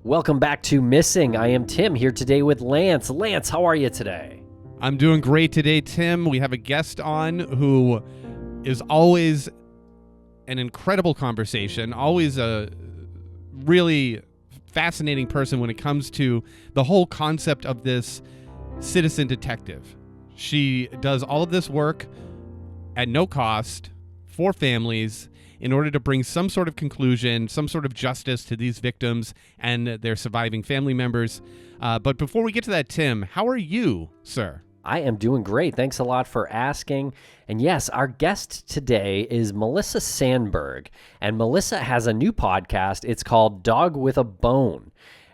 Welcome back to Missing. I am Tim here today with Lance. Lance, how are you today? I'm doing great today, Tim. We have a guest on who is always an incredible conversation, always a really fascinating person when it comes to the whole concept of this citizen detective. She does all of this work at no cost for families in order to bring some sort of conclusion, some sort of justice to these victims and their surviving family members. But before we get to that, Tim, how are you, sir? I am doing great. Thanks a lot for asking. And yes, our guest today is Melissa Sandberg. And Melissa has a new podcast. It's called Dog with a Bone.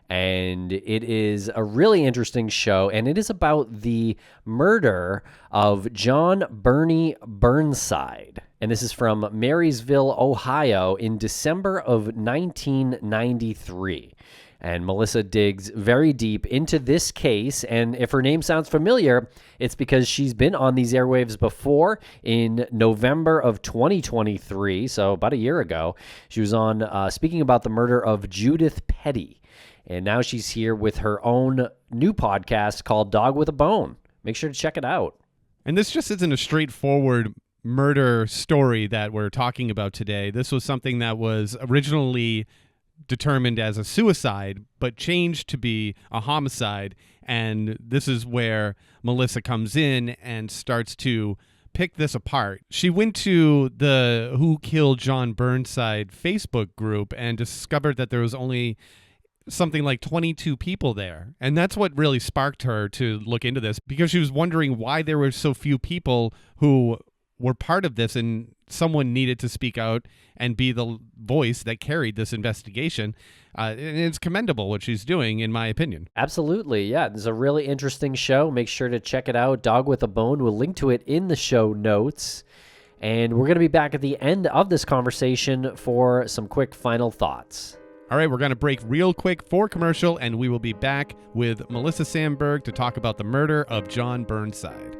And it is a really interesting show. And it is about the murder of John Burnside. And this is from Marysville, Ohio in December of 1993. And Melissa digs very deep into this case, and if her name sounds familiar, it's because she's been on these airwaves before in November of 2023, so about a year ago. She was on speaking about the murder of Judith Petty, and now she's here with her own new podcast called Dog with a Bone. Make sure to check it out. And this just isn't a straightforward murder story that we're talking about today. This was something that was originally determined as a suicide, but changed to be a homicide. And this is where Melissa comes in and starts to pick this apart. She went to the Who Killed John Burnside Facebook group and discovered that there was only something like 22 people there. And that's what really sparked her to look into this, because she was wondering why there were so few people who were part of this, and someone needed to speak out and be the voice that carried this investigation. And it's commendable what she's doing, in my opinion. Absolutely. Yeah, it's a really interesting show. Make sure to check it out. Dog with a Bone. We'll link to it in the show notes. And we're going to be back at the end of this conversation for some quick final thoughts. All right, we're going to break real quick for commercial, and we will be back with Melissa Sandberg to talk about the murder of John Burnside.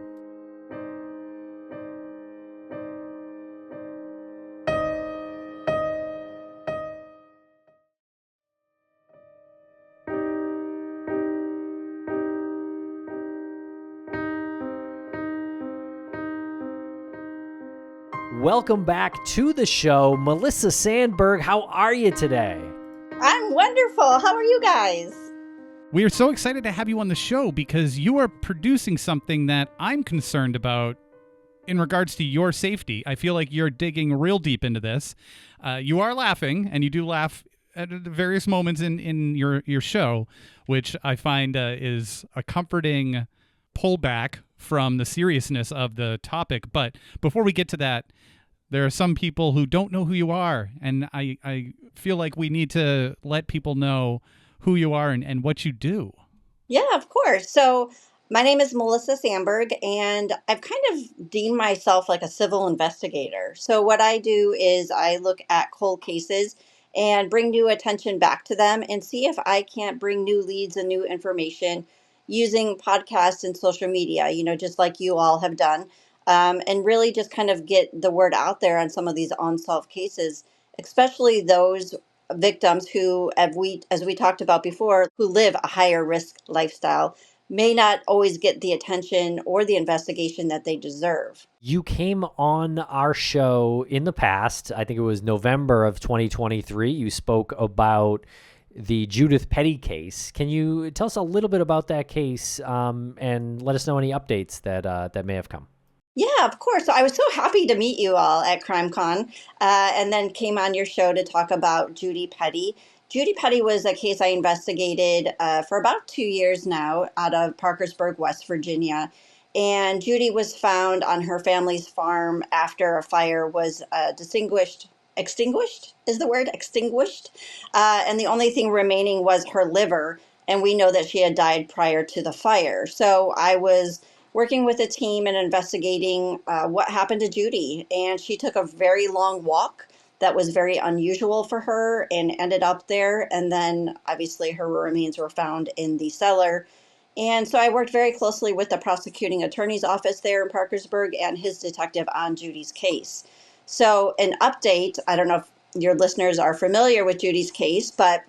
Welcome back to the show. Melissa Sandberg, how are you today? I'm wonderful. How are you guys? We are so excited to have you on the show because you are producing something that I'm concerned about in regards to your safety. I feel like you're digging real deep into this. You are laughing, and you do laugh at various moments in your show, which I find is a comforting pullback from the seriousness of the topic. But before we get to that, there are some people who don't know who you are, and I feel like we need to let people know who you are and what you do. Yeah, of course. So my name is Melissa Sandberg, and I've kind of deemed myself like a civil investigator. So what I do is I look at cold cases and bring new attention back to them and see if I can't bring new leads and new information using podcasts and social media, just like you all have done. And really just kind of get the word out there on some of these unsolved cases, especially those victims who, as we talked about before, who live a higher risk lifestyle, may not always get the attention or the investigation that they deserve. You came on our show in the past, I think it was November of 2023. You spoke about the Judith Petty case. Can you tell us a little bit about that case and let us know any updates that may have come? Yeah, of course. So I was so happy to meet you all at CrimeCon and then came on your show to talk about Judy Petty. Judy Petty was a case I investigated for about 2 years now out of Parkersburg, West Virginia. And Judy was found on her family's farm after a fire was extinguished is the word, extinguished. And the only thing remaining was her liver. And we know that she had died prior to the fire. So I was working with a team and investigating what happened to Judy. And she took a very long walk that was very unusual for her and ended up there. And then obviously her remains were found in the cellar. And so I worked very closely with the prosecuting attorney's office there in Parkersburg and his detective on Judy's case. So an update, I don't know if your listeners are familiar with Judy's case, but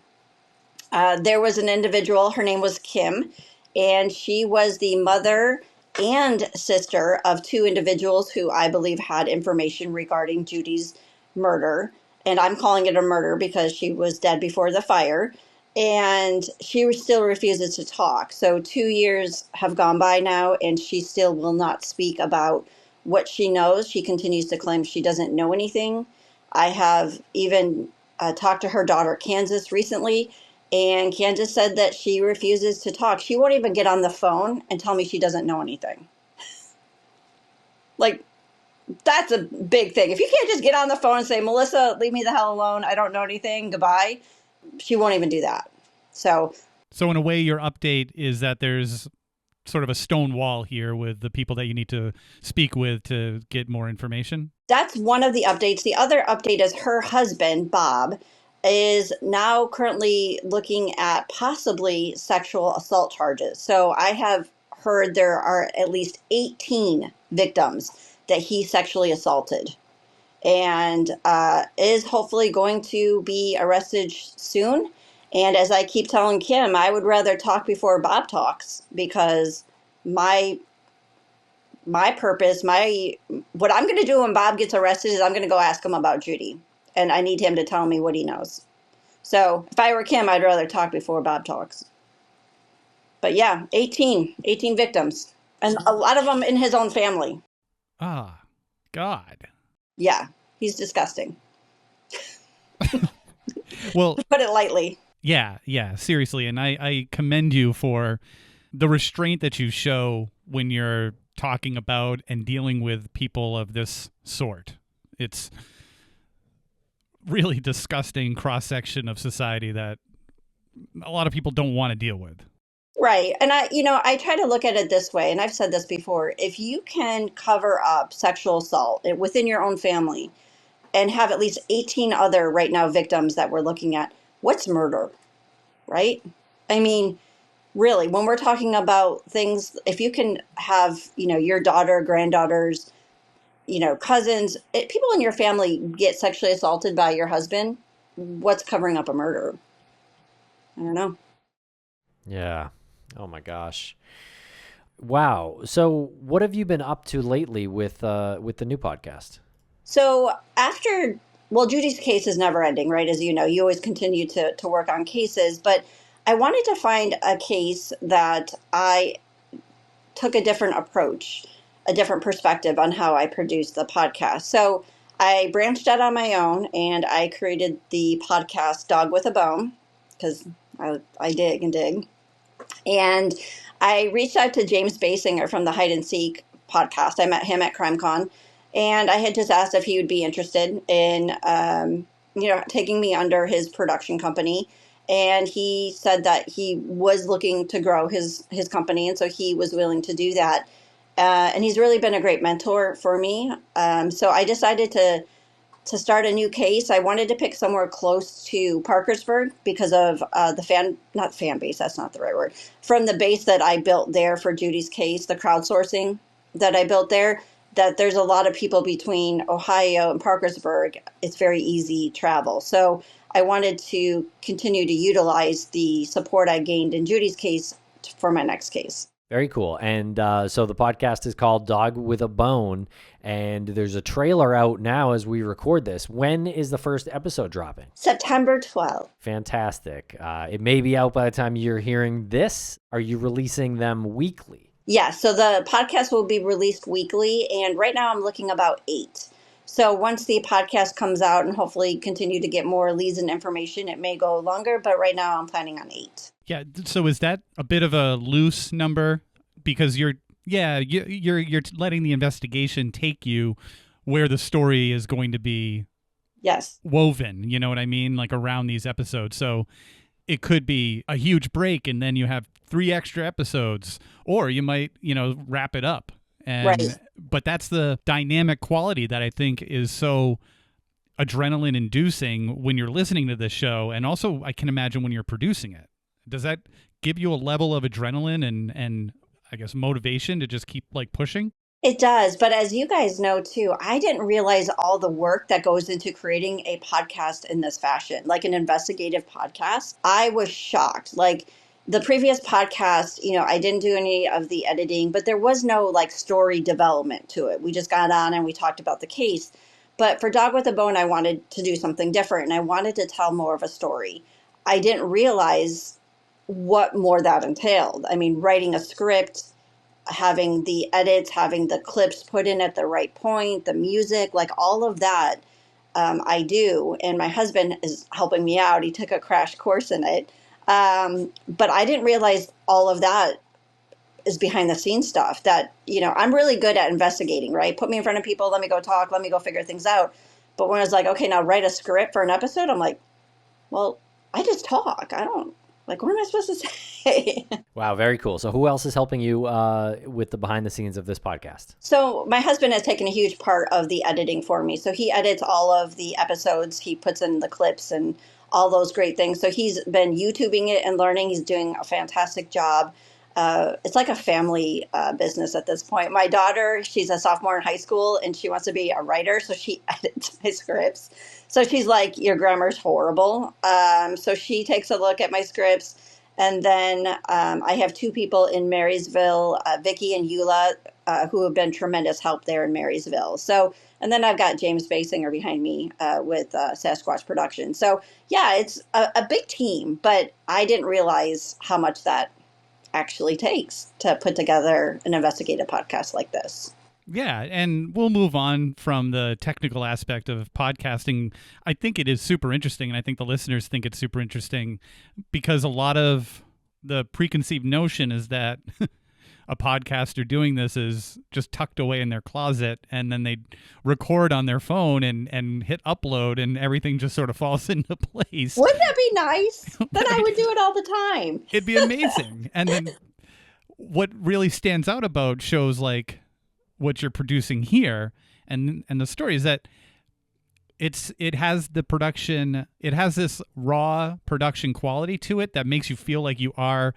There was an individual, her name was Kim, and she was the mother and sister of two individuals who I believe had information regarding Judy's murder. And I'm calling it a murder because she was dead before the fire. And she still refuses to talk. So 2 years have gone by now, and she still will not speak about what she knows. She continues to claim she doesn't know anything. I have even talked to her daughter, Kansas, recently, and Kansas said that she refuses to talk. She won't even get on the phone and tell me she doesn't know anything. Like, that's a big thing. If you can't just get on the phone and say, Melissa, leave me the hell alone. I don't know anything. Goodbye. She won't even do that. So in a way, your update is that there's sort of a stone wall here with the people that you need to speak with to get more information. That's one of the updates. The other update is her husband, Bob, is now currently looking at possibly sexual assault charges. So I have heard there are at least 18 victims that he sexually assaulted, and is hopefully going to be arrested soon. And as I keep telling Kim, I would rather talk before Bob talks, because my purpose, what I'm going to do when Bob gets arrested is I'm going to go ask him about Judy, and I need him to tell me what he knows. So if I were Kim, I'd rather talk before Bob talks. But yeah, 18 victims, and a lot of them in his own family. Ah, God. Yeah, he's disgusting. Well, To put it lightly. Yeah, seriously. And I commend you for the restraint that you show when you're talking about and dealing with people of this sort. It's really disgusting cross-section of society that a lot of people don't want to deal with. Right. And I try to look at it this way, and I've said this before. If you can cover up sexual assault within your own family and have at least 18 other right now victims that we're looking at, what's murder? Right? I mean, really, when we're talking about things, if you can have, your daughter, granddaughters, cousins, people in your family get sexually assaulted by your husband, what's covering up a murder? I don't know. Yeah. Oh my gosh. Wow. So what have you been up to lately with the new podcast? So Judy's case is never ending, right? As you know, you always continue to work on cases, but I wanted to find a case that I took a different approach, a different perspective on how I produced the podcast. So I branched out on my own, and I created the podcast Dog with a Bone, because I dig and dig. And I reached out to James Basinger from the Hide and Seek podcast. I met him at CrimeCon, and I had just asked if he would be interested in, taking me under his production company. And he said that he was looking to grow his company, and so he was willing to do that. And he's really been a great mentor for me. So I decided to start a new case. I wanted to pick somewhere close to Parkersburg because of not fan base, that's not the right word, from the base that I built there for Judy's case, the crowdsourcing that I built there, that there's a lot of people between Ohio and Parkersburg. It's very easy travel. So I wanted to continue to utilize the support I gained in Judy's case for my next case. Very cool. And so the podcast is called Dog with a Bone, and there's a trailer out now as we record this. When is the first episode dropping? September 12th. Fantastic. It may be out by the time you're hearing this. Are you releasing them weekly? Yeah, so the podcast will be released weekly, and right now I'm looking about 8. So once the podcast comes out and hopefully continue to get more leads and information, it may go longer, but right now I'm planning on 8. Yeah, so is that a bit of a loose number? Because you're letting the investigation take you where the story is going to be woven, you know what I mean? Like around these episodes. So it could be a huge break and then you have 3 extra episodes, or you might, wrap it up. But that's the dynamic quality that I think is so adrenaline inducing when you're listening to this show. And also I can imagine when you're producing it. Does that give you a level of adrenaline and I guess motivation to just keep pushing? It does. But as you guys know too, I didn't realize all the work that goes into creating a podcast in this fashion, like an investigative podcast. I was shocked. Like the previous podcast, I didn't do any of the editing, but there was no like story development to it. We just got on and we talked about the case. But for Dog with a Bone, I wanted to do something different and I wanted to tell more of a story. I didn't realize what more that entailed. I mean, writing a script, having the edits, having the clips put in at the right point, the music, like all of that, I do. And my husband is helping me out. He took a crash course in it. But I didn't realize all of that is behind the scenes stuff that, I'm really good at investigating, right? Put me in front of people, let me go talk, let me go figure things out. But when I was like, okay, now write a script for an episode, I'm like, well, I just talk. I don't, like, what am I supposed to say? Wow, very cool. So who else is helping you with the behind the scenes of this podcast? So my husband has taken a huge part of the editing for me. So he edits all of the episodes. He puts in the clips and all those great things. So he's been YouTubing it and learning. He's doing a fantastic job. It's like a family business at this point. My daughter, she's a sophomore in high school and she wants to be a writer. So she edits my scripts. So she's like, your grammar's horrible. So she takes a look at my scripts. And then I have two people in Marysville, Vicky and Eula, who have been tremendous help there in Marysville. So, and then I've got James Basinger behind me with Sasquatch Production. So yeah, it's a big team, but I didn't realize how much that actually takes to put together an investigative podcast like this. Yeah, and we'll move on from the technical aspect of podcasting. I think it is super interesting, and I think the listeners think it's super interesting because a lot of the preconceived notion is that a podcaster doing this is just tucked away in their closet, and then they record on their phone and hit upload, and everything just sort of falls into place. Wouldn't that be nice? Then I would do it all the time. It'd be amazing. And then what really stands out about shows like what you're producing here and the story is that it has the production, it has this raw production quality to it that makes you feel like you are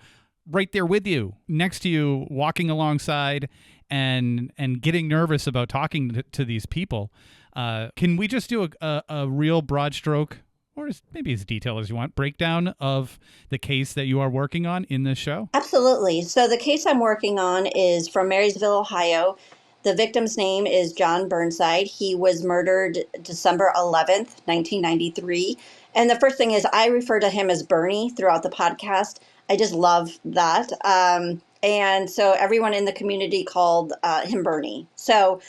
right there with you, next to you, walking alongside and getting nervous about talking to these people. Can we just do a real broad stroke, or maybe as detailed as you want, breakdown of the case that you are working on in this show? Absolutely. So the case I'm working on is from Marysville, Ohio. The victim's name is John Burnside. He was murdered December 11th, 1993. And the first thing is I refer to him as Bernie throughout the podcast. I just love that. And so everyone in the community called him Bernie. So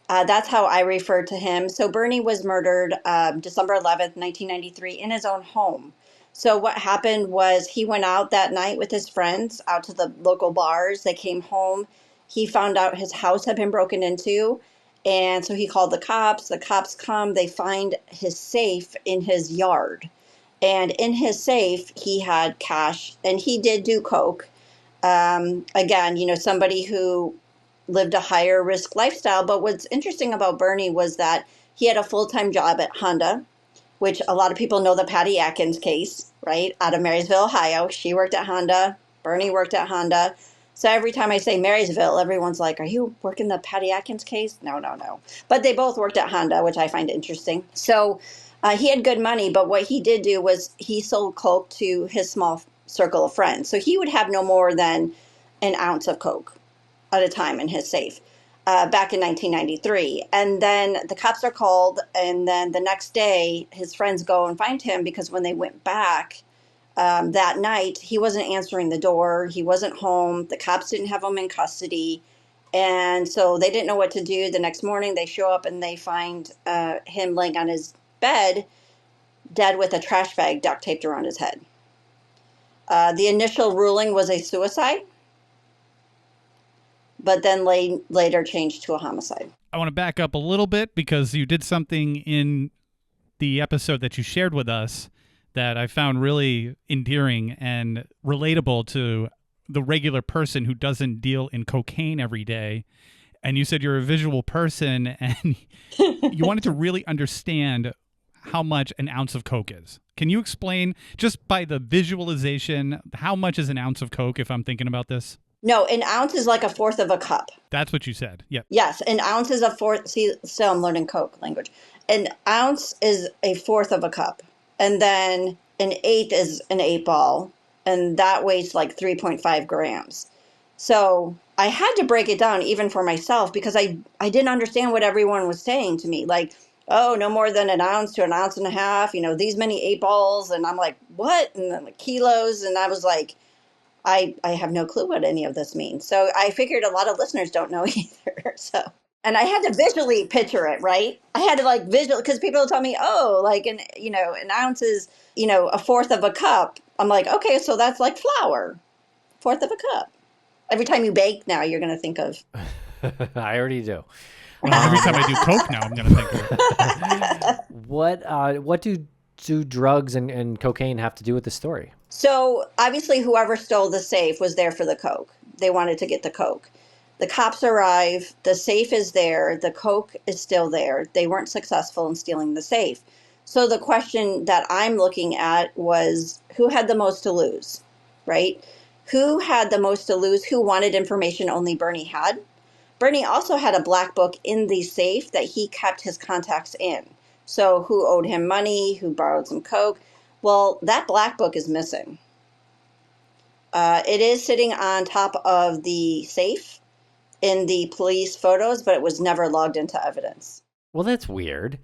that's how I refer to him. So Bernie was murdered December 11th, 1993 in his own home. So what happened was he went out that night with his friends out to the local bars. They came home. He found out his house had been broken into. And so he called the cops. The cops come. They find his safe in his yard. And in his safe, he had cash. And he did do coke. Again, somebody who lived a higher risk lifestyle. But what's interesting about Bernie was that he had a full-time job at Honda, which a lot of people know the Patty Atkins case, right? Out of Marysville, Ohio. She worked at Honda. Bernie worked at Honda. So every time I say Marysville, everyone's like, are you working the Patty Atkins case? No. But they both worked at Honda, which I find interesting. So he had good money, but what he did do was he sold coke to his small circle of friends. So he would have no more than an ounce of coke at a time in his safe back in 1993. And then the cops are called, and then the next day his friends go and find him because when they went back, that night, he wasn't answering the door. He wasn't home. The cops didn't have him in custody. And so they didn't know what to do. The next morning, they show up and they find him laying on his bed, dead with a trash bag duct taped around his head. The initial ruling was a suicide, but then later changed to a homicide. I want to back up a little bit because you did something in the episode that you shared with us that I found really endearing and relatable to the regular person who doesn't deal in cocaine every day. And you said you're a visual person and you wanted to really understand how much an ounce of coke is. Can you explain just by the visualization, how much is an ounce of coke if I'm thinking about this? No, an ounce is like a fourth of a cup. That's what you said. Yep. Yes, an ounce is a fourth. See, still I'm learning Coke language. An ounce is a fourth of a cup. And then an eighth is an 8-ball. And that weighs like 3.5 grams. So I had to break it down even for myself because I didn't understand what everyone was saying to me. Like, oh, no more than an ounce to an ounce and a half, these many 8-balls. And I'm like, what? And then the kilos. And I was like, I have no clue what any of this means. So I figured a lot of listeners don't know either. And I had to visually picture it, right? I had to like visual, because people will tell me, oh, like an ounce is, a fourth of a cup. I'm like, okay, so that's like flour, fourth of a cup. Every time you bake now, you're going to think of. I already do. Well, every time I do Coke now, I'm going to think of it. What do drugs and cocaine have to do with the story? So obviously whoever stole the safe was there for the Coke. They wanted to get the Coke. The cops arrive, the safe is there, the Coke is still there. They weren't successful in stealing the safe. So the question that I'm looking at was who had the most to lose, right? Who had the most to lose? Who wanted information only Bernie had? Bernie also had a black book in the safe that he kept his contacts in. So who owed him money, who borrowed some Coke? Well, that black book is missing. It is sitting on top of the safe in the police photos, but it was never logged into evidence. Well, that's weird.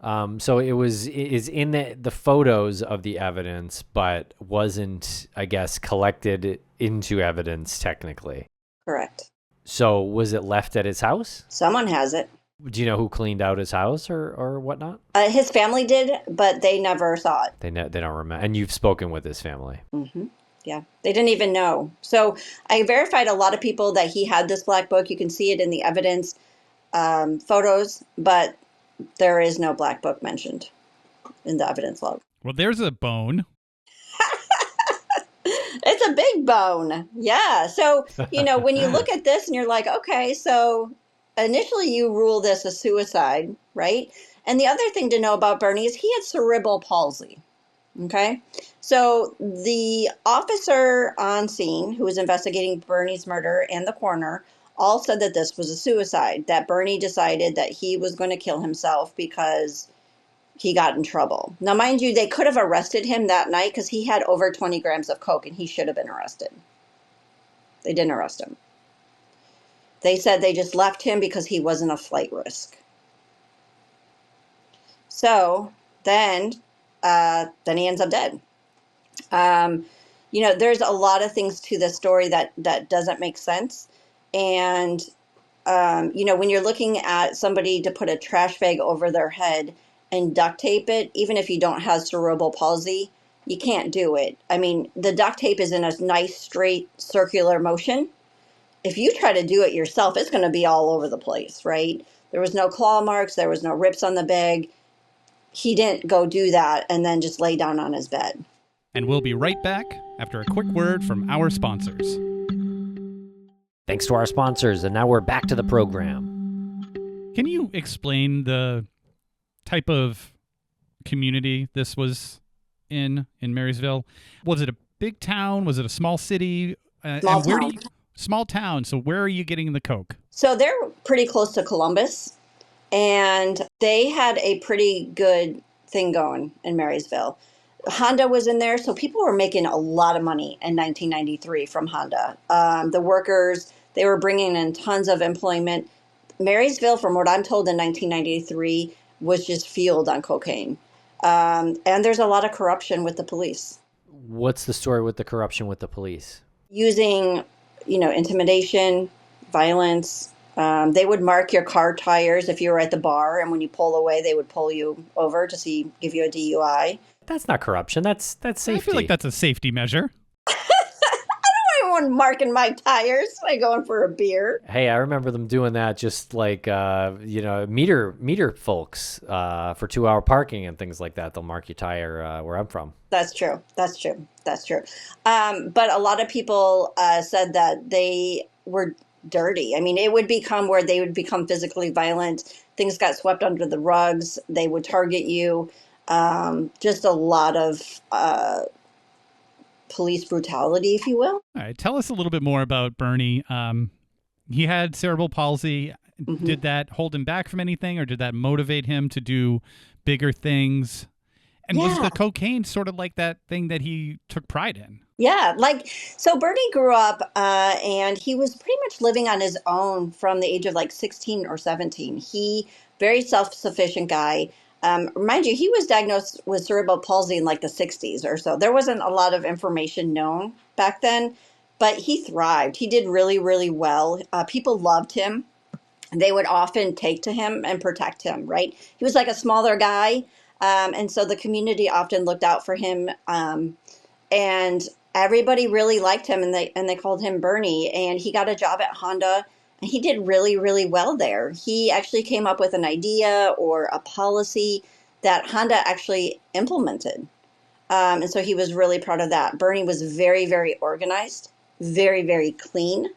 So it is in the photos of the evidence, but wasn't, I guess, collected into evidence technically. Correct. So was it left at his house? Someone has it. Do you know who cleaned out his house or whatnot? His family did, but they never saw it. They don't remember. And you've spoken with his family. Mm-hmm. Yeah, they didn't even know. So I verified a lot of people that he had this black book. You can see it in the evidence photos, but there is no black book mentioned in the evidence log. Well, there's a bone. It's a big bone. Yeah. So, when you look at this and you're like, okay, so initially you rule this a suicide, right? And the other thing to know about Bernie is he had cerebral palsy. Okay. So the officer on scene who was investigating Bernie's murder and the coroner all said that this was a suicide, that Bernie decided that he was going to kill himself because he got in trouble. Now, mind you, they could have arrested him that night because he had over 20 grams of Coke and he should have been arrested. They didn't arrest him. They said they just left him because he wasn't a flight risk. So then he ends up dead. There's a lot of things to this story that doesn't make sense. And, when you're looking at somebody to put a trash bag over their head and duct tape it, even if you don't have cerebral palsy, you can't do it. I mean, the duct tape is in a nice, straight, circular motion. If you try to do it yourself, it's going to be all over the place, right? There was no claw marks. There was no rips on the bag. He didn't go do that and then just lay down on his bed. And we'll be right back after a quick word from our sponsors. Thanks to our sponsors, and now we're back to the program. Can you explain the type of community this was in Marysville? Was it a big town? Was it a small city? Small town. Small town. So where are you getting the Coke? So they're pretty close to Columbus, and they had a pretty good thing going in Marysville. Honda was in there, so people were making a lot of money in 1993 from Honda. The workers, they were bringing in tons of employment. Marysville, from what I'm told in 1993, was just fueled on cocaine. And there's a lot of corruption with the police. What's the story with the corruption with the police? Using, intimidation, violence. They would mark your car tires if you were at the bar, and when you pull away, they would pull you over to give you a DUI. That's not corruption. That's safety. I feel like that's a safety measure. Anyone marking my tires when I go in for a beer. Hey, I remember them doing that just like, meter folks for 2-hour parking and things like that. They'll mark your tire where I'm from. That's true. But a lot of people said that they were dirty. I mean, it would become where they would become physically violent. Things got swept under the rugs. They would target you. Just a lot of police brutality, if you will. All right, tell us a little bit more about Bernie. He had cerebral palsy. Mm-hmm. Did that hold him back from anything, or did that motivate him to do bigger things? And was Yeah. the cocaine sort of like that thing that he took pride in? Yeah, so Bernie grew up and he was pretty much living on his own from the age of like 16 or 17. Very self-sufficient guy. Mind you, he was diagnosed with cerebral palsy in like the 60s or so. There wasn't a lot of information known back then, but he thrived. He did really, really well. People loved him. They would often take to him and protect him, right? He was like a smaller guy. And so the community often looked out for him. And everybody really liked him, and they called him Bernie. And he got a job at Honda, and he did really, really well there. He actually came up with an idea or a policy that Honda actually implemented. And so he was really proud of that. Bernie was very, very organized, very, very clean.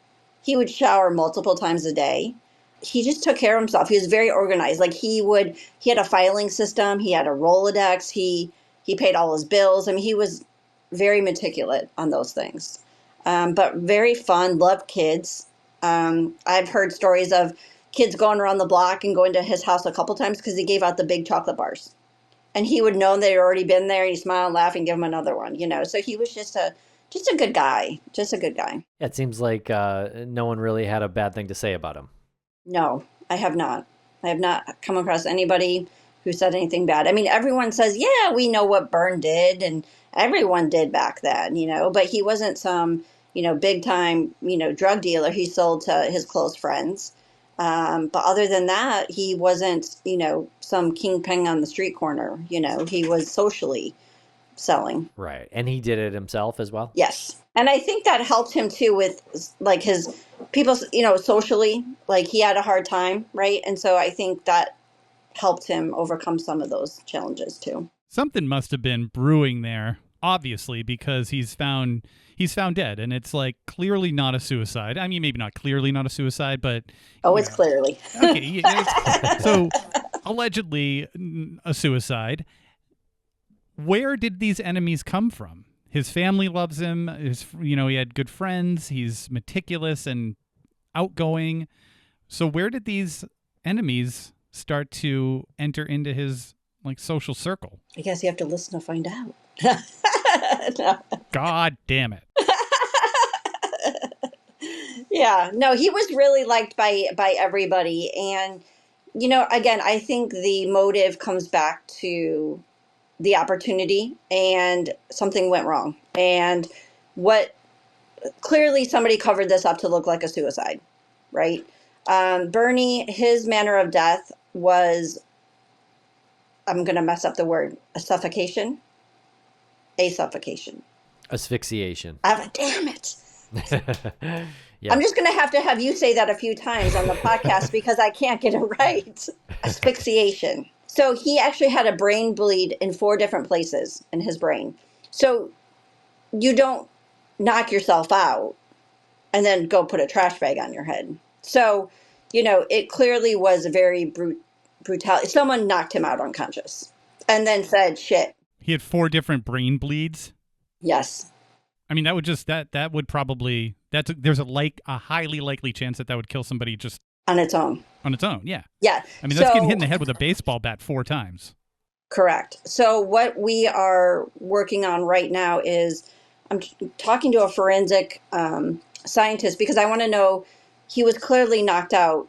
He would shower multiple times a day. He just took care of himself. He was very organized. Like he had a filing system. He had a Rolodex. He paid all his bills. I mean, he was very meticulous on those things. But very fun, loved kids. I've heard stories of kids going around the block and going to his house a couple times because he gave out the big chocolate bars. And he would know they'd already been there. He'd smile and laugh and give them another one, you know. So he was just a good guy. Just a good guy. Yeah, it seems like no one really had a bad thing to say about him. No, I have not. I have not come across anybody who said anything bad. I mean, everyone says, yeah, we know what Byrne did, and everyone did back then, you know, but he wasn't some, big time, drug dealer. He sold to his close friends. But other than that, he wasn't, some kingpin on the street corner. He was socially selling. Right. And he did it himself as well? Yes. And I think that helped him too with like his people, socially, like he had a hard time. Right. And so I think that helped him overcome some of those challenges too. Something must have been brewing there, obviously, because he's found dead, and it's like clearly not a suicide. I mean, maybe not clearly not a suicide, but it's clearly. Okay, so allegedly a suicide. Where did these enemies come from? His family loves him. He had good friends. He's meticulous and outgoing. So where did these enemies start to enter into his social circle? I guess you have to listen to find out. No. God damn it. Yeah, no, he was really liked by everybody. And, again, I think the motive comes back to the opportunity, and something went wrong. And clearly somebody covered this up to look like a suicide, right? Bernie, his manner of death was, I'm going to mess up the word, suffocation. Asphyxiation. Damn it. Yeah. I'm just going to have you say that a few times on the podcast because I can't get it right. Asphyxiation. So he actually had a brain bleed in 4 different places in his brain. So you don't knock yourself out and then go put a trash bag on your head. So, it clearly was a very brutal. Someone knocked him out unconscious and then said, shit. He had 4 different brain bleeds? Yes. I mean, that would just, that would probably, there's a highly likely chance that would kill somebody just on its own. On its own, yeah. Yeah. I mean, that's getting hit in the head with a baseball bat 4 times. Correct. So what we are working on right now is I'm talking to a forensic scientist because I want to know, he was clearly knocked out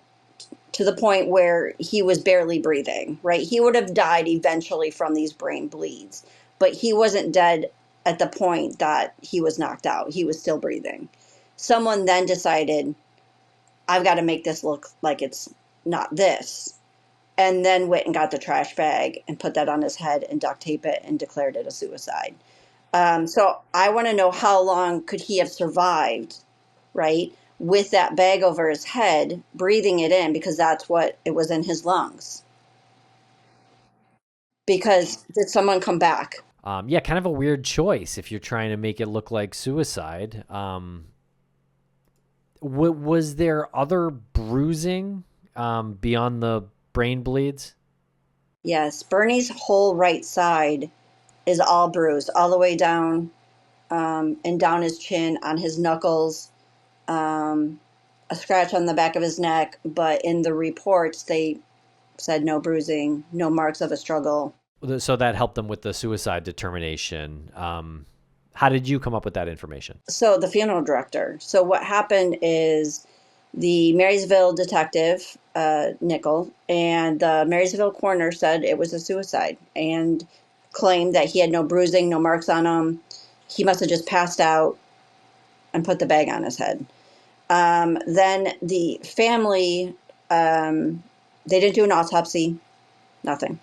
to the point where he was barely breathing, right? He would have died eventually from these brain bleeds, but he wasn't dead at the point that he was knocked out. He was still breathing. Someone then decided, I've got to make this look like it's not this. And then went and got the trash bag and put that on his head and duct tape it and declared it a suicide. So I want to know how long could he have survived, right, with that bag over his head, breathing it in, because that's what it was in his lungs. Because did someone come back? Yeah, kind of a weird choice if you're trying to make it look like suicide. Was there other bruising beyond the brain bleeds? Yes, Bernie's whole right side is all bruised, all the way down and down his chin, on his knuckles, a scratch on the back of his neck. But in the reports, they said no bruising, no marks of a struggle. So that helped them with the suicide determination. How did you come up with that information? So the funeral director. So what happened is the Marysville detective, Nickel, and the Marysville coroner said it was a suicide and claimed that he had no bruising, no marks on him. He must have just passed out and put the bag on his head. Then the family, they didn't do an autopsy, nothing.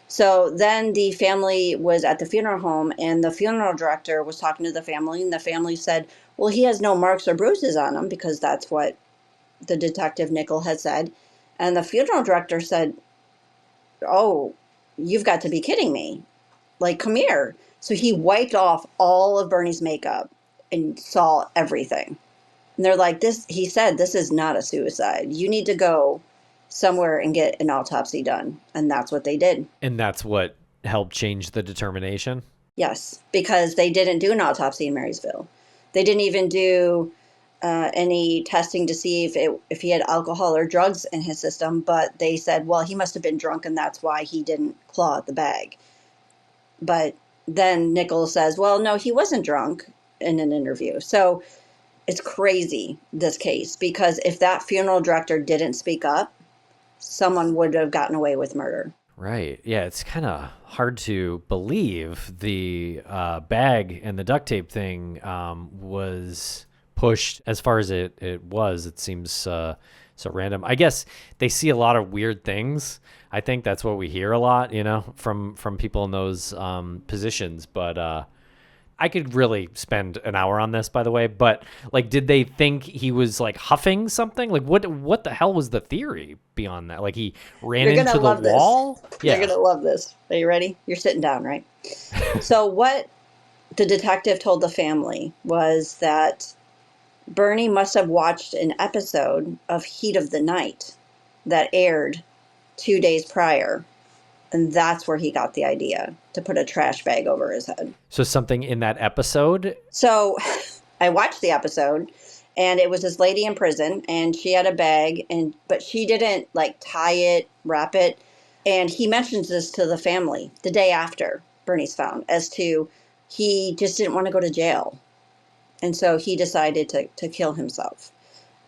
So then the family was at the funeral home, and the funeral director was talking to the family, and the family said, well, he has no marks or bruises on him, because that's what the detective Nickel had said. And the funeral director said, oh, you've got to be kidding me. Like, come here. So he wiped off all of Bernie's makeup and saw everything. And they're like, he said, this is not a suicide. You need to go somewhere and get an autopsy done. And that's what they did. And that's what helped change the determination? Yes, because they didn't do an autopsy in Marysville. They didn't even do any testing to see if he had alcohol or drugs in his system. But they said, well, he must have been drunk, and that's why he didn't claw at the bag. But then Nichols says, well, no, he wasn't drunk in an interview. So it's crazy, this case, because if that funeral director didn't speak up, someone would have gotten away with murder. Right. Yeah, it's kind of hard to believe the bag and the duct tape thing was pushed as far as it was. It seems so random. I guess they see a lot of weird things. I think that's what we hear a lot, from people in those positions. But I could really spend an hour on this, by the way. But like, did they think he was like huffing something? Like, what the hell was the theory beyond that? Like, he ran into the wall? Yeah. You're gonna love this. Are you ready? You're sitting down, right? So what the detective told the family was that Bernie must have watched an episode of Heat of the Night that aired 2 days prior. And that's where he got the idea to put a trash bag over his head. So something in that episode? So I watched the episode, and it was this lady in prison, and she had a bag, but she didn't like tie it, wrap it. And he mentions this to the family the day after Bernie's found, as to he just didn't want to go to jail. And so he decided to kill himself.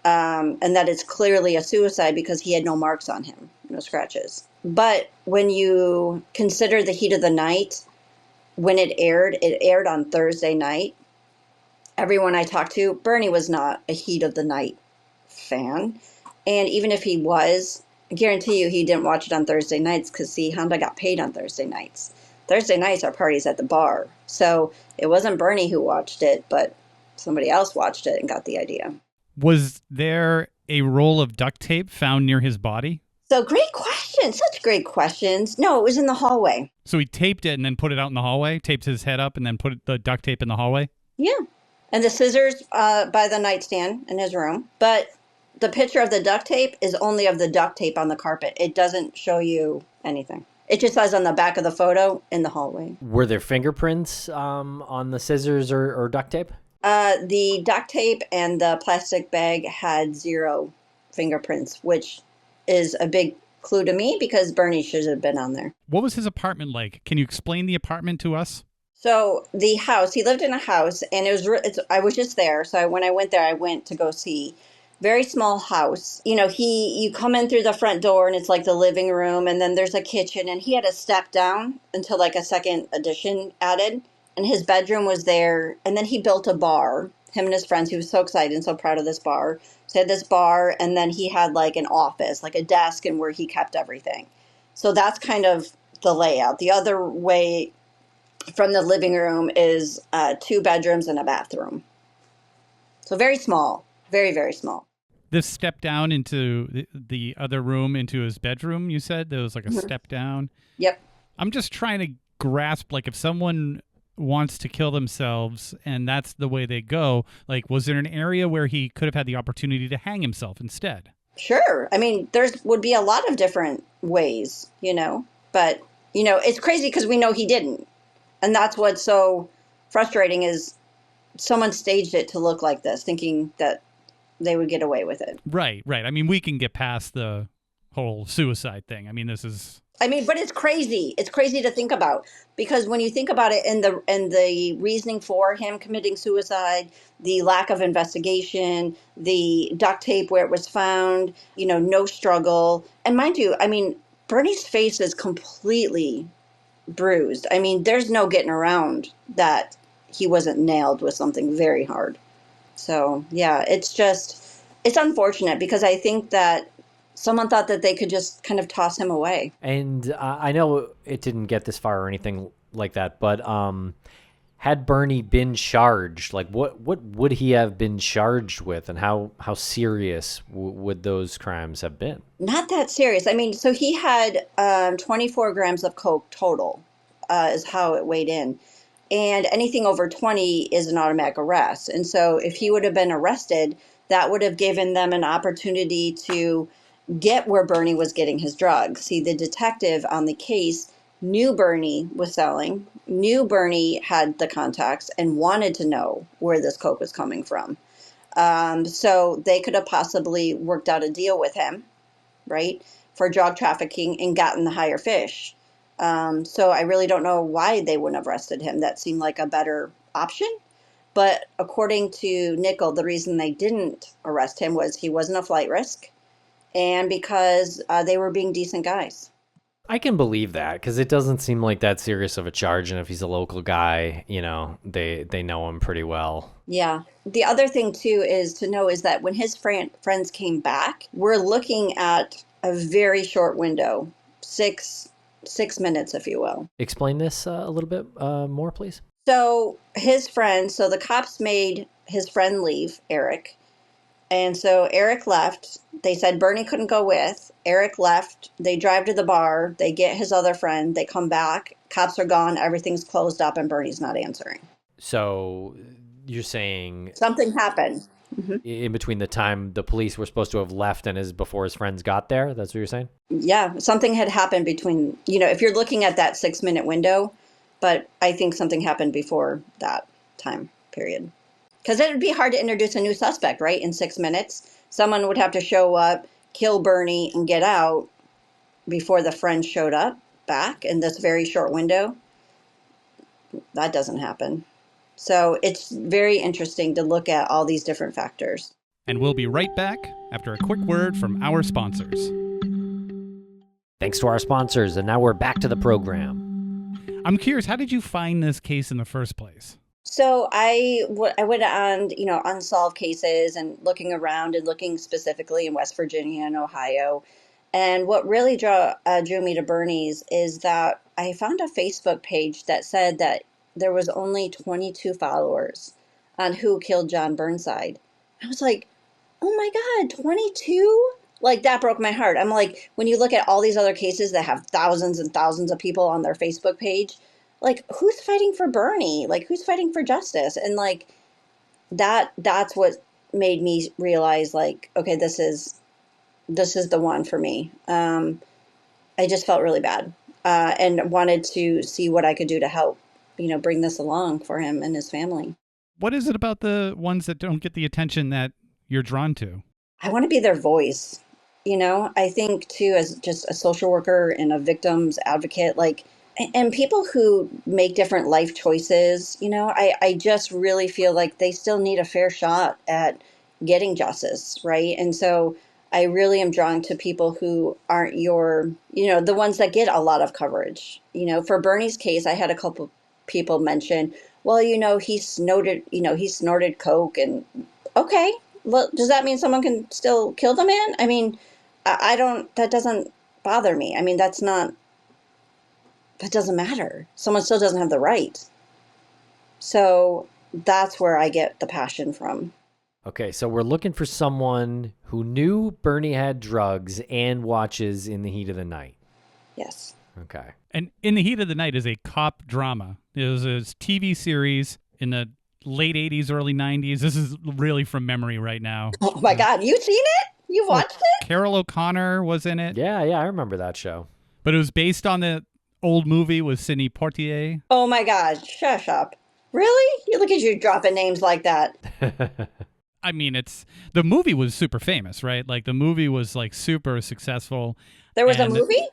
And that it's clearly a suicide because he had no marks on him, no scratches. But when you consider the Heat of the Night, when it aired on Thursday night. Everyone I talked to, Bernie was not a Heat of the Night fan. And even if he was, I guarantee you he didn't watch it on Thursday nights because, see, Honda got paid on Thursday nights. Thursday nights are parties at the bar. So it wasn't Bernie who watched it, but somebody else watched it and got the idea. Was there a roll of duct tape found near his body? So great question. Such great questions. No, it was in the hallway. So he taped it and then put it out in the hallway, taped his head up and then put the duct tape in the hallway? Yeah. And the scissors by the nightstand in his room. But the picture of the duct tape is only of the duct tape on the carpet. It doesn't show you anything. It just says on the back of the photo in the hallway. Were there fingerprints on the scissors or duct tape? The duct tape and the plastic bag had 0 fingerprints, which is a big clue to me because Bernie should have been on there. What was his apartment like? Can you explain the apartment to us? So the house, he lived in a house, and I was just there. So when I went there, I went to go see. Very small house. You know, you come in through the front door and it's like the living room, and then there's a kitchen, and he had a step down until like a second addition added, and his bedroom was there. And then he built a bar, him and his friends. He was so excited and so proud of this bar. So he had this bar, and then he had like an office, like a desk, and where he kept everything. So that's kind of the layout. The other way from the living room is 2 bedrooms and a bathroom. So very small, very, very small. This step down into the other room, into his bedroom, you said? There was like a step down? Yep. I'm just trying to grasp, like, if someone wants to kill themselves and that's the way they go, like, was there an area where he could have had the opportunity to hang himself instead? Sure. I mean, would be a lot of different ways, but, it's crazy because we know he didn't. And that's what's so frustrating is someone staged it to look like this, thinking that they would get away with it. Right. I mean, we can get past the whole suicide thing. I mean, But it's crazy. It's crazy to think about, because when you think about it, and the reasoning for him committing suicide, the lack of investigation, the duct tape where it was found, no struggle. And mind you, I mean, Bernie's face is completely bruised. I mean, there's no getting around that he wasn't nailed with something very hard. So, yeah, it's unfortunate, because I think that someone thought that they could just kind of toss him away. And I know it didn't get this far or anything like that, but had Bernie been charged, like what would he have been charged with, and how serious would those crimes have been? Not that serious. I mean, so he had 24 grams of coke total, is how it weighed in. And anything over 20 is an automatic arrest. And so if he would have been arrested, that would have given them an opportunity to get where Bernie was getting his drugs. See, the detective on the case knew Bernie was selling, knew Bernie had the contacts, and wanted to know where this coke was coming from. So they could have possibly worked out a deal with him, right, for drug trafficking, and gotten the higher fish. So I really don't know why they wouldn't have arrested him. That seemed like a better option. But according to Nickel, the reason they didn't arrest him was he wasn't a flight risk, and because they were being decent guys. I can believe that, because it doesn't seem like that serious of a charge. And if he's a local guy, they know him pretty well. Yeah. The other thing, too, is to know is that when his friends came back, we're looking at a very short window, six minutes, if you will. Explain this a little bit more, please. So the cops made his friend leave, Eric. And so Eric left. They said Bernie couldn't go with. Eric left. They drive to the bar. They get his other friend. They come back. Cops are gone. Everything's closed up, and Bernie's not answering. So you're saying something happened in between the time the police were supposed to have left and before his friends got there? That's what you're saying? Yeah, something had happened between, if you're looking at that 6-minute window, but I think something happened before that time period. Because it would be hard to introduce a new suspect, right? In 6 minutes, someone would have to show up, kill Bernie, and get out before the friends showed up back in this very short window. That doesn't happen. So it's very interesting to look at all these different factors. And we'll be right back after a quick word from our sponsors. Thanks to our sponsors, and now we're back to the program. I'm curious, how did you find this case in the first place? So I went on, unsolved cases and looking around and looking specifically in West Virginia and Ohio. And what really drew me to Bernie's is that I found a Facebook page that said that there was only 22 followers on who killed John Burnside. I was like, oh my God, 22? Like, that broke my heart. I'm like, when you look at all these other cases that have thousands and thousands of people on their Facebook page, like, who's fighting for Bernie? Like, who's fighting for justice? And like, that's what made me realize, like, okay, this is the one for me. I just felt really bad and wanted to see what I could do to help, bring this along for him and his family. What is it about the ones that don't get the attention that you're drawn to? I want to be their voice. I think too, as just a social worker and a victim's advocate, like, and people who make different life choices, I just really feel like they still need a fair shot at getting justice, right? And so I really am drawn to people who aren't the ones that get a lot of coverage. For Bernie's case, I had a couple people mention, well, he snorted coke, and okay, well, does that mean someone can still kill the man? I mean, that doesn't bother me. I mean, that doesn't matter. Someone still doesn't have the right. So that's where I get the passion from. Okay, so we're looking for someone who knew Bernie had drugs and watches In the Heat of the Night. Yes. Okay. And In the Heat of the Night is a cop drama. It was a TV series in the late 80s, early 90s. This is really from memory right now. Oh my God, you've seen it? You've watched it? Carol O'Connor was in it. Yeah, I remember that show. But it was based on the old movie with Sidney Poitier. Oh my God, shush up. Really? You look at you dropping names like that. I mean, the movie was super famous, right? Like the movie was like super successful. There was a And movie?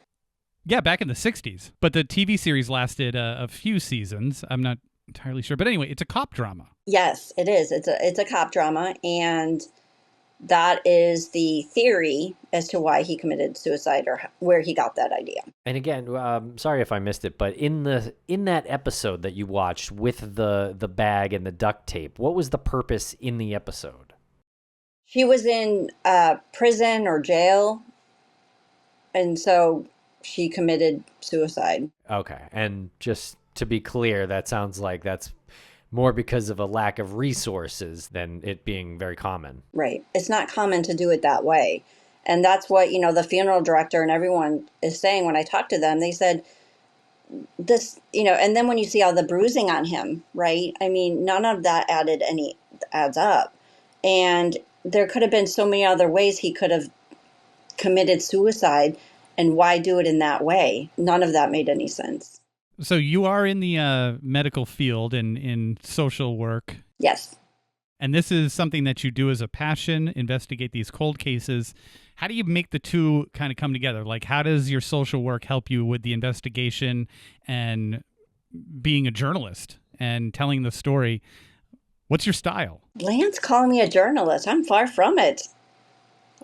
yeah, back in the 60s. But the TV series lasted a few seasons. I'm not entirely sure. But anyway, it's a cop drama. Yes, it is. It's a cop drama, and that is the theory as to why he committed suicide or where he got that idea. And again, sorry if I missed it, but in that episode that you watched with the bag and the duct tape, what was the purpose in the episode? She was in prison or jail, and so she committed suicide. Okay, and just to be clear, that sounds like that's more because of a lack of resources than it being very common. Right. It's not common to do it that way. And that's what, the funeral director and everyone is saying when I talked to them. They said this, and then when you see all the bruising on him, right? I mean, none of that adds up. And there could have been so many other ways he could have committed suicide, and why do it in that way? None of that made any sense. So you are in the medical field and in social work. Yes. And this is something that you do as a passion, investigate these cold cases. How do you make the two kind of come together? Like, how does your social work help you with the investigation and being a journalist and telling the story? What's your style? Lance calling me a journalist. I'm far from it.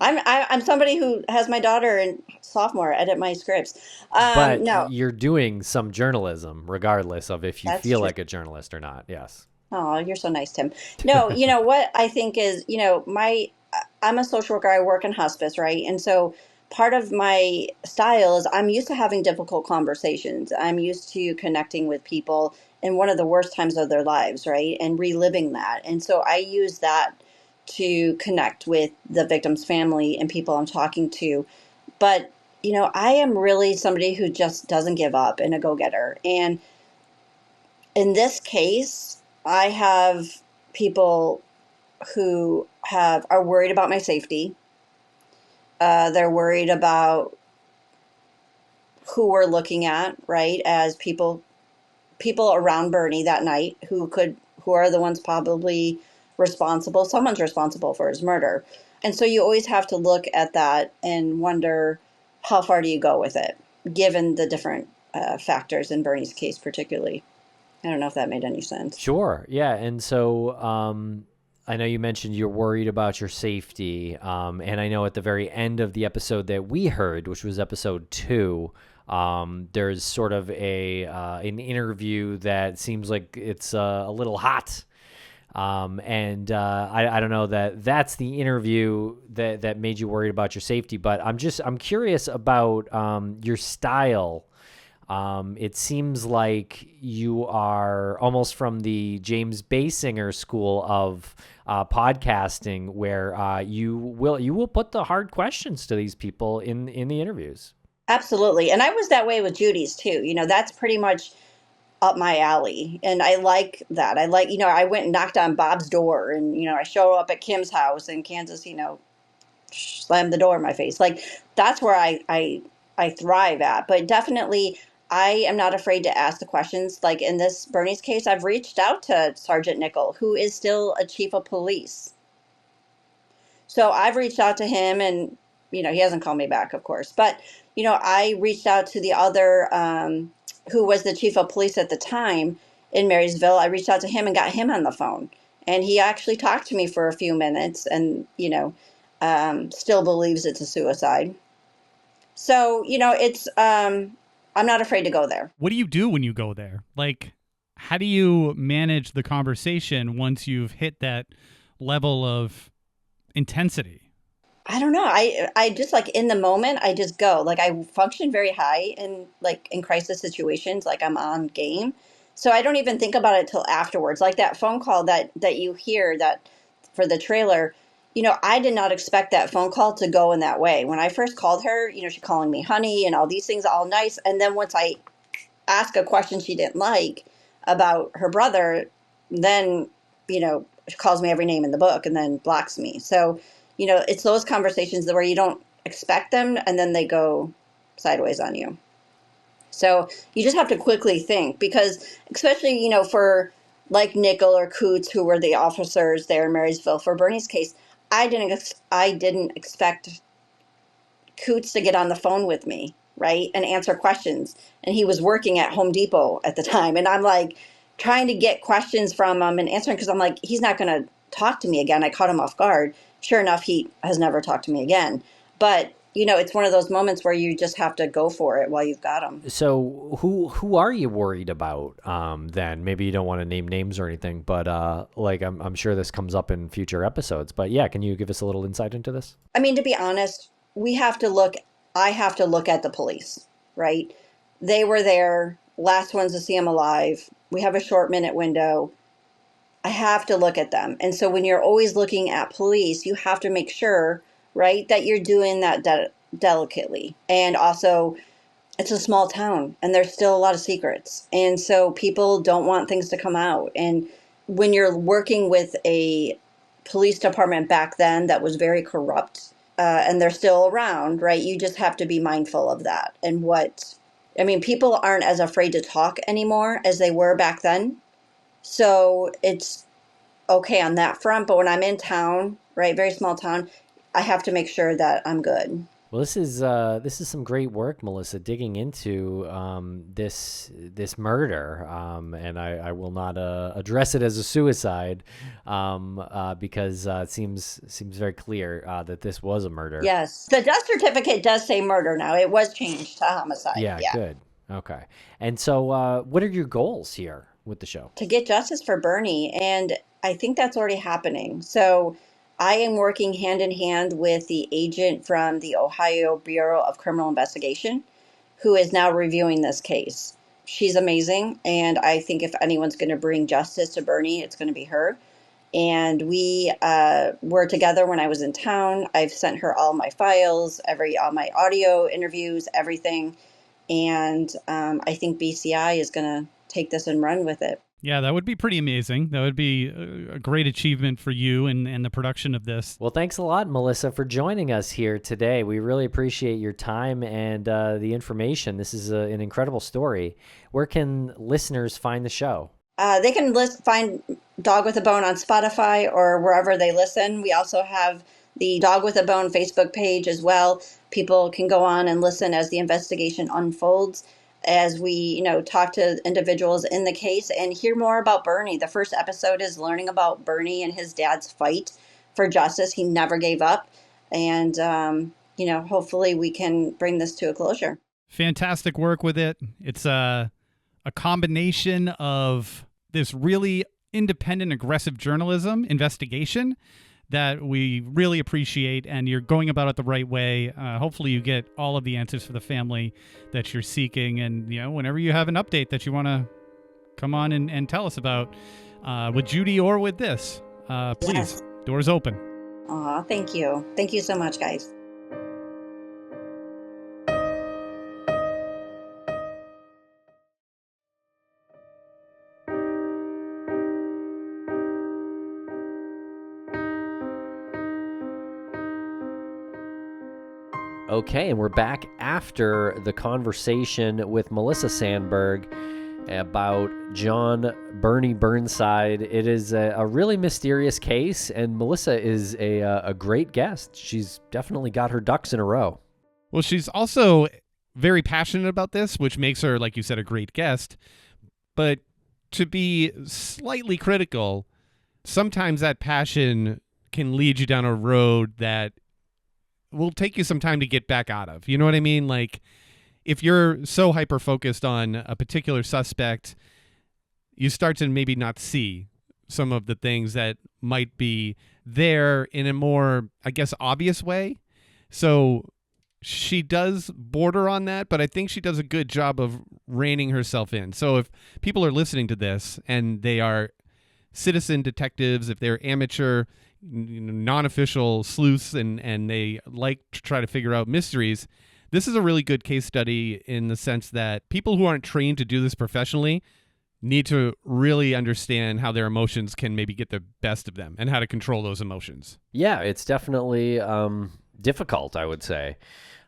I'm somebody who has my daughter in sophomore edit my scripts. But no. you're doing some journalism, regardless of if you That's feel true. like a journalist or not. Yes. Oh, you're so nice, Tim. No, what I think is, I'm a social worker. I work in hospice, right? And so part of my style is I'm used to having difficult conversations. I'm used to connecting with people in one of the worst times of their lives, right? And reliving that. And so I use that to connect with the victim's family and people I'm talking to. But, I am really somebody who just doesn't give up and a go-getter. And in this case, I have people who are worried about my safety. They're worried about who we're looking at, right? As people around Bernie that night who are the ones probably responsible. Someone's responsible for his murder. And so you always have to look at that and wonder, how far do you go with it, given the different factors in Bernie's case particularly. I don't know if that made any sense. Sure. Yeah. And so I know you mentioned you're worried about your safety. And I know at the very end of the episode that we heard, which was episode 2, there's sort of an interview that seems like it's a little hot. I don't know that's the interview that made you worried about your safety, but I'm curious about your style. It seems like you are almost from the James Basinger school of podcasting, where you will put the hard questions to these people in the interviews. Absolutely. And I was that way with Judy's too. That's pretty much up my alley. And I like that. I like, I went and knocked on Bob's door, and, I show up at Kim's house in Kansas, slammed the door in my face. Like, that's where I thrive at. But definitely, I am not afraid to ask the questions. Like in this Bernie's case, I've reached out to Sergeant Nickel, who is still a chief of police. So I've reached out to him, and, he hasn't called me back, of course. But, I reached out to the other, who was the chief of police at the time in Marysville. I reached out to him and got him on the phone. And he actually talked to me for a few minutes and, still believes it's a suicide. So, it's, I'm not afraid to go there. What do you do when you go there? Like, how do you manage the conversation once you've hit that level of intensity? I don't know. I just, like, in the moment, I just go. Like, I function very high in crisis situations. Like, I'm on game. So I don't even think about it till afterwards. Like that phone call that you hear that for the trailer, I did not expect that phone call to go in that way. When I first called her, she's calling me honey and all these things, all nice. And then once I ask a question she didn't like about her brother, then, she calls me every name in the book and then blocks me. So, it's those conversations where you don't expect them and then they go sideways on you. So you just have to quickly think, because especially, for like Nickel or Coots, who were the officers there in Marysville for Bernie's case, I didn't expect Coots to get on the phone with me, right, and answer questions. And he was working at Home Depot at the time. And I'm like trying to get questions from him and answering, because I'm like, he's not going to talk to me again. I caught him off guard. Sure enough, he has never talked to me again. But, you know, it's one of those moments where you just have to go for it while you've got him. So who are you worried about then? Maybe you don't want to name names or anything, but like I'm sure this comes up in future episodes. But yeah, can you give us a little insight into this? I mean, to be honest, I have to look at the police, right? They were there, last ones to see him alive. We have a short minute window. I have to look at them. And so when you're always looking at police, you have to make sure, right, that you're doing that delicately. And also, it's a small town and there's still a lot of secrets. And so people don't want things to come out. And when you're working with a police department back then that was very corrupt, and they're still around, right? You just have to be mindful of that. And people aren't as afraid to talk anymore as they were back then. So it's okay on that front. But when I'm in town, right, very small town, I have to make sure that I'm good. Well, this is some great work, Melissa, digging into this murder, and I will not address it as a suicide because it seems very clear that this was a murder. Yes, the death certificate does say murder now. It was changed to homicide. Yeah. Good. Okay. And so, what are your goals here with the show? To get justice for Bernie, and I think that's already happening. So I am working hand in hand with the agent from the Ohio Bureau of Criminal Investigation, who is now reviewing this case. She's amazing, and I think if anyone's going to bring justice to Bernie, it's going to be her. And we were together when I was in town. I've sent her all my files, all my audio interviews, everything. And I think BCI is going to take this and run with it. Yeah, that would be pretty amazing. That would be a great achievement for you and the production of this. Well, thanks a lot, Melissa, for joining us here today. We really appreciate your time and the information. This is an incredible story. Where can listeners find the show? They can find Dog with a Bone on Spotify or wherever they listen. We also have the Dog with a Bone Facebook page as well. People can go on and listen as the investigation unfolds, as we, talk to individuals in the case and hear more about Bernie. The first episode is learning about Bernie and his dad's fight for justice. He never gave up. And, hopefully we can bring this to a closure. Fantastic work with it. It's a combination of this really independent, aggressive journalism investigation that we really appreciate, and you're going about it the right way. Hopefully you get all of the answers for the family that you're seeking, and whenever you have an update that you want to come on and tell us about with Judy or with this, please, yes. Doors open. Aw, thank you. Thank you so much, guys. Okay, and we're back after the conversation with Melissa Sandberg about John Burnside. It is a really mysterious case, and Melissa is a great guest. She's definitely got her ducks in a row. Well, she's also very passionate about this, which makes her, like you said, a great guest. But to be slightly critical, sometimes that passion can lead you down a road that will take you some time to get back out of. You know what I mean? Like, if you're so hyper-focused on a particular suspect, you start to maybe not see some of the things that might be there in a more, I guess, obvious way. So she does border on that, but I think she does a good job of reining herself in. So if people are listening to this and they are citizen detectives, if they're amateur non-official sleuths and they like to try to figure out mysteries, this is a really good case study in the sense that people who aren't trained to do this professionally need to really understand how their emotions can maybe get the best of them and how to control those emotions. Yeah, it's definitely difficult, I would say.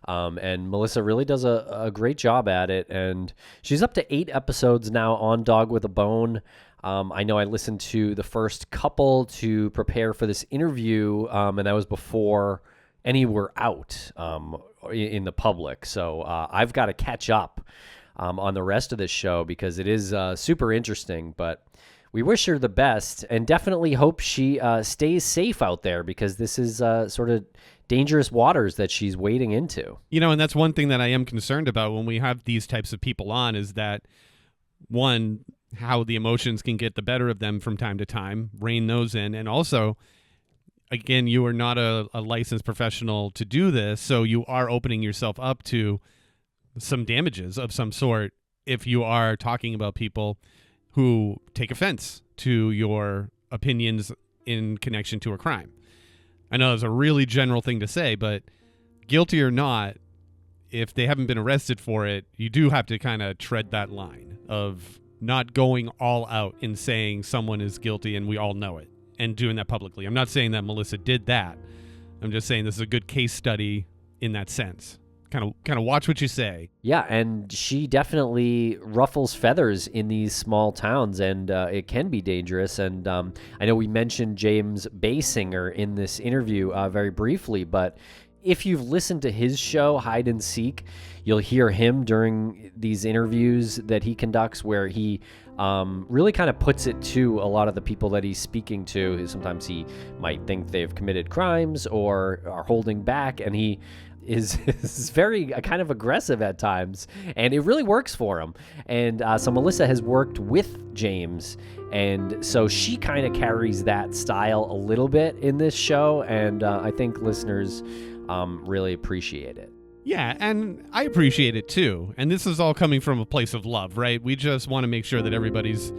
And Melissa really does a great job at it. And she's up to 8 episodes now on Dog with a Bone. I know I listened to the first couple to prepare for this interview, and that was before any were out in the public. So I've got to catch up on the rest of this show because it is super interesting. But we wish her the best and definitely hope she stays safe out there because this is sort of dangerous waters that she's wading into. And that's one thing that I am concerned about when we have these types of people on is that, one, how the emotions can get the better of them from time to time, rein those in. And also, again, you are not a licensed professional to do this, so you are opening yourself up to some damages of some sort if you are talking about people who take offense to your opinions in connection to a crime. I know it's a really general thing to say, but guilty or not, if they haven't been arrested for it, you do have to kind of tread that line of not going all out in saying someone is guilty and we all know it and doing that publicly. I'm not saying that Melissa did that. I'm just saying this is a good case study in that sense. Kind of watch what you say. Yeah, and she definitely ruffles feathers in these small towns, and it can be dangerous. And I know we mentioned James Basinger in this interview very briefly, but if you've listened to his show, Hide and Seek, you'll hear him during these interviews that he conducts where he really kind of puts it to a lot of the people that he's speaking to. Sometimes he might think they've committed crimes or are holding back, and he is very kind of aggressive at times, and it really works for him. And so Melissa has worked with James, and so she kind of carries that style a little bit in this show, and I think listeners really appreciate it. Yeah, and I appreciate it too. And this is all coming from a place of love, right? We just want to make sure that everybody's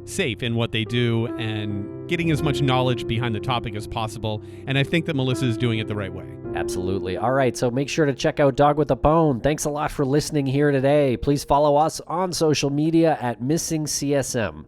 safe in what they do and getting as much knowledge behind the topic as possible. And I think that Melissa is doing it the right way. Absolutely. All right, so make sure to check out Dog with a Bone. Thanks a lot for listening here today. Please follow us on social media at Missing CSM.